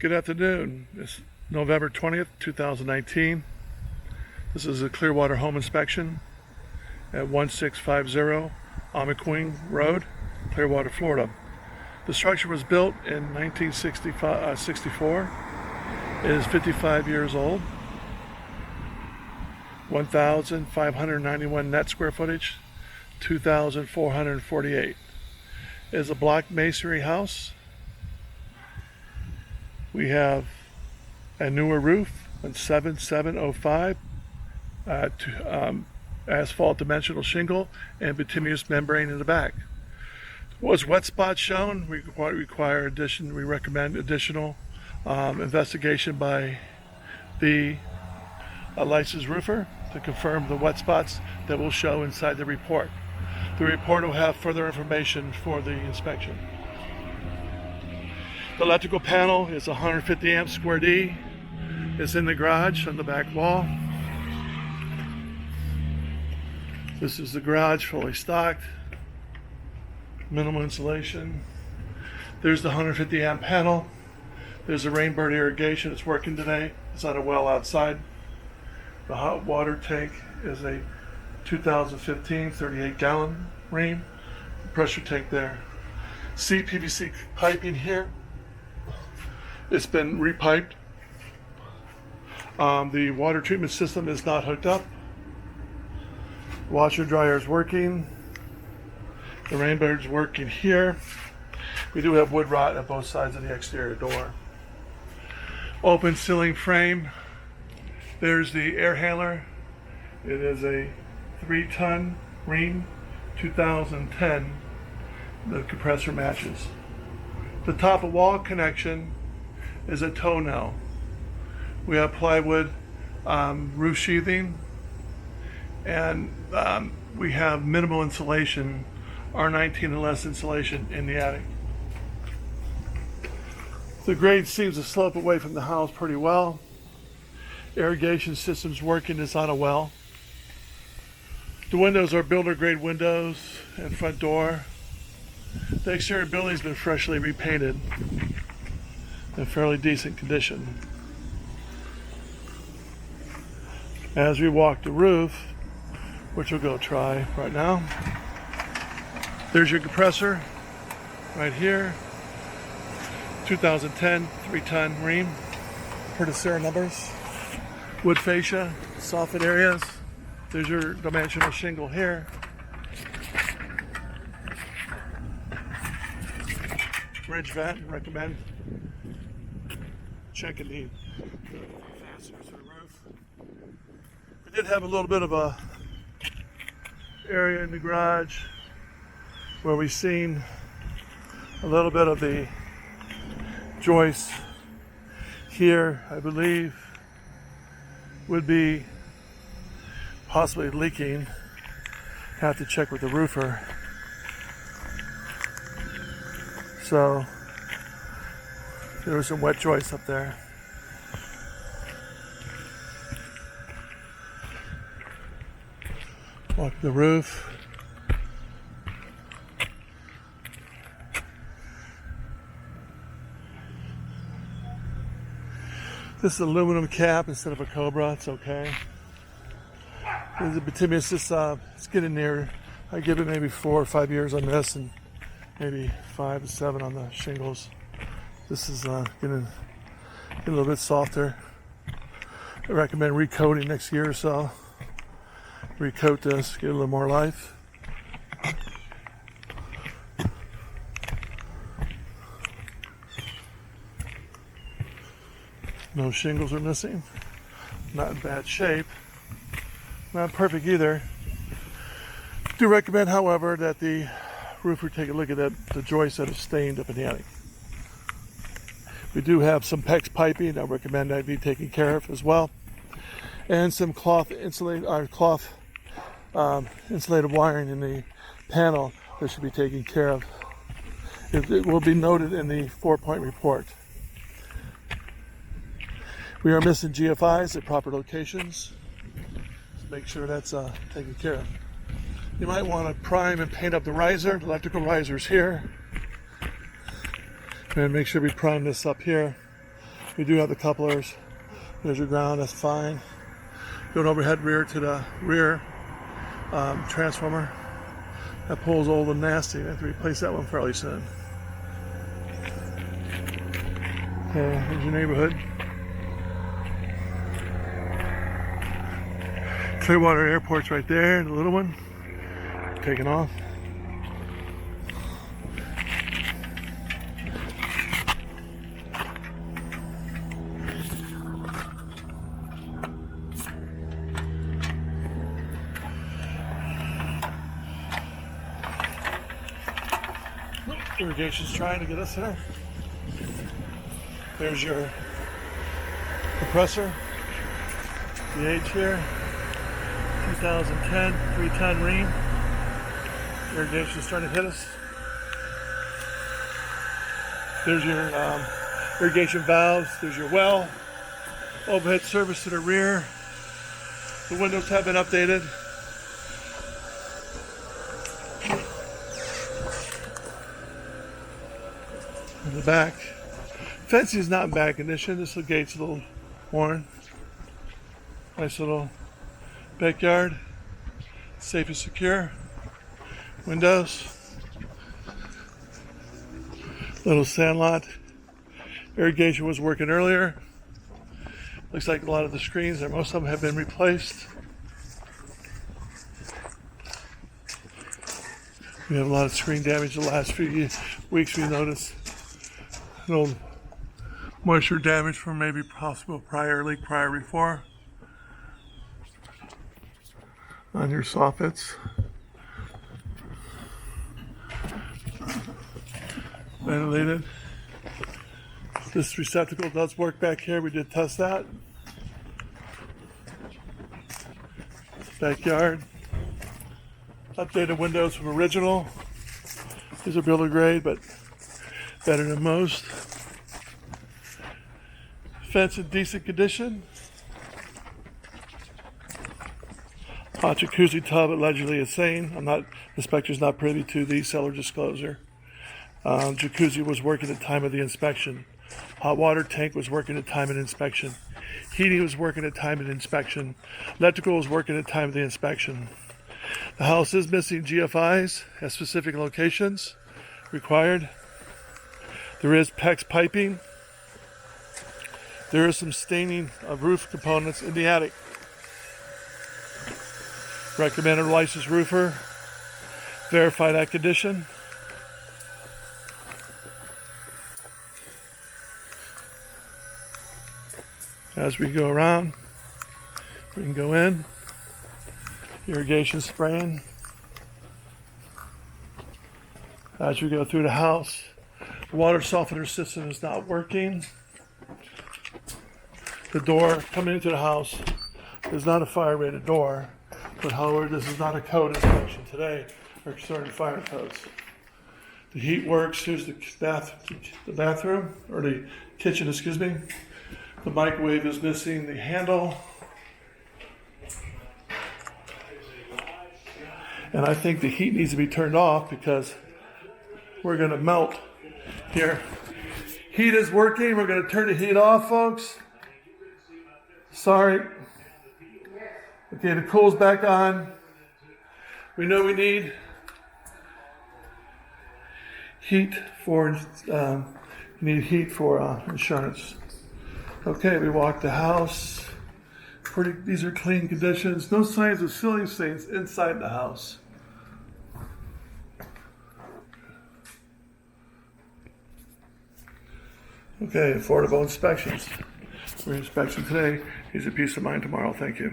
Good afternoon. It's November 20th, 2019. This is a Clearwater home inspection at 1650 Algoquin Road, Clearwater, Florida. The structure was built in 1964. It is 55 years old. 1,591 net square footage, 2,448. It is a block masonry house. We have a newer roof on 7705, asphalt dimensional shingle and bituminous membrane in the back. Was wet spots shown? We recommend additional investigation by the licensed roofer to confirm the wet spots that will show inside the report. The report will have further information for the inspection. The electrical panel is 150 amps square D. It's in the garage on the back wall. This is the garage, fully stocked. Minimal insulation. There's the 150 amp panel. There's the Rainbird irrigation. It's working today. It's on a well outside. The hot water tank is a 2015 38 gallon ream. Pressure tank there. CPVC piping here. It's been repiped. The water treatment system is not hooked up. Washer dryer is working. The Rainbird's working here. We do have wood rot at both sides of the exterior door. Open ceiling frame. There's the air handler. It is a 3-ton ream, 2010. The compressor matches. The top of wall connection is a tonneau. We have plywood roof sheathing, and we have minimal insulation, R19 and less insulation in the attic. The grade seems to slope away from the house pretty well. Irrigation system's working. It's on a well. The windows are builder grade windows and front door. The exterior building's been freshly repainted in fairly decent condition. As we walk the roof, which we'll go try right now, there's your compressor right here. 2010 3-ton ream per the serial numbers. Wood fascia, soffit areas. There's your dimensional shingle here. Ridge vent, recommend checking the fasteners of the roof. We did have a little bit of a area in the garage where we've seen a little bit of the joist here, I believe, would be possibly leaking. Have to check with the roofer. So there was some wet joists up there. Walk the roof. This is an aluminum cap instead of a Cobra. It's okay. There's a bituminous. It's getting near. I give it maybe 4 or 5 years on this, and maybe 5 to 7 on the shingles. This is getting a little bit softer. I recommend recoating next year or so. Recoat this, get a little more life. No shingles are missing. Not in bad shape. Not perfect either. Do recommend, however, that the roofer take a look at the joist that is stained up in the attic. We do have some PEX piping. I recommend that be taken care of as well, and some insulated wiring in the panel that should be taken care of. It will be noted in the 4-point report. We are missing GFIs at proper locations. Make sure that's taken care of. You might want to prime and paint up the riser. The electrical riser is here. And make sure we prime this up here. You do have the couplers. There's your ground, that's fine. Going overhead rear to the rear transformer. That pole's old and nasty. I have to replace that one fairly soon. Okay, here's your neighborhood. Clearwater Airport's right there, the little one. Taking off. Irrigation's trying to get us there. There's your compressor. The age here, 2010, 3-ton ream. Irrigation's starting to hit us. There's your irrigation valves. There's your well. Overhead service to the rear. The windows have been updated. In the back. Fencing is not in bad condition. This little gate's a little worn. Nice little backyard. Safe and secure. Windows. Little sandlot. Irrigation was working earlier. Looks like a lot of the screens, there, most of them have been replaced. We have a lot of screen damage the last few weeks. We noticed an old moisture damage from maybe possible prior leak, prior before. On your soffits. Ventilated. This receptacle does work back here. We did test that. Backyard. Updated windows from original. These are builder grade, but better than most. Fence in decent condition. Hot jacuzzi tub allegedly insane. The inspector's not privy to the seller disclosure. Jacuzzi was working at the time of the inspection. Hot water tank was working at the time of the inspection. Heating was working at the time of the inspection. Electrical was working at the time of the inspection. The house is missing GFIs at specific locations required. There is PEX piping. There is some staining of roof components in the attic. Recommended licensed roofer. Verify that condition. As we go around, we can go in. Irrigation spraying. As we go through the house, the water softener system is not working. The door coming into the house is not a fire rated door, but however, this is not a code inspection today or concerning fire codes. The heat works. Here's the bathroom, or the kitchen, excuse me. The microwave is missing the handle. And I think the heat needs to be turned off because we're going to melt here. Heat is working. We're going to turn the heat off, folks. Sorry. Okay, the cool's back on. We know we need heat for insurance. Okay, we walked the house. These are clean conditions. No signs of ceiling stains inside the house. Okay, affordable inspections. For inspection today, here's a peace of mind tomorrow. Thank you.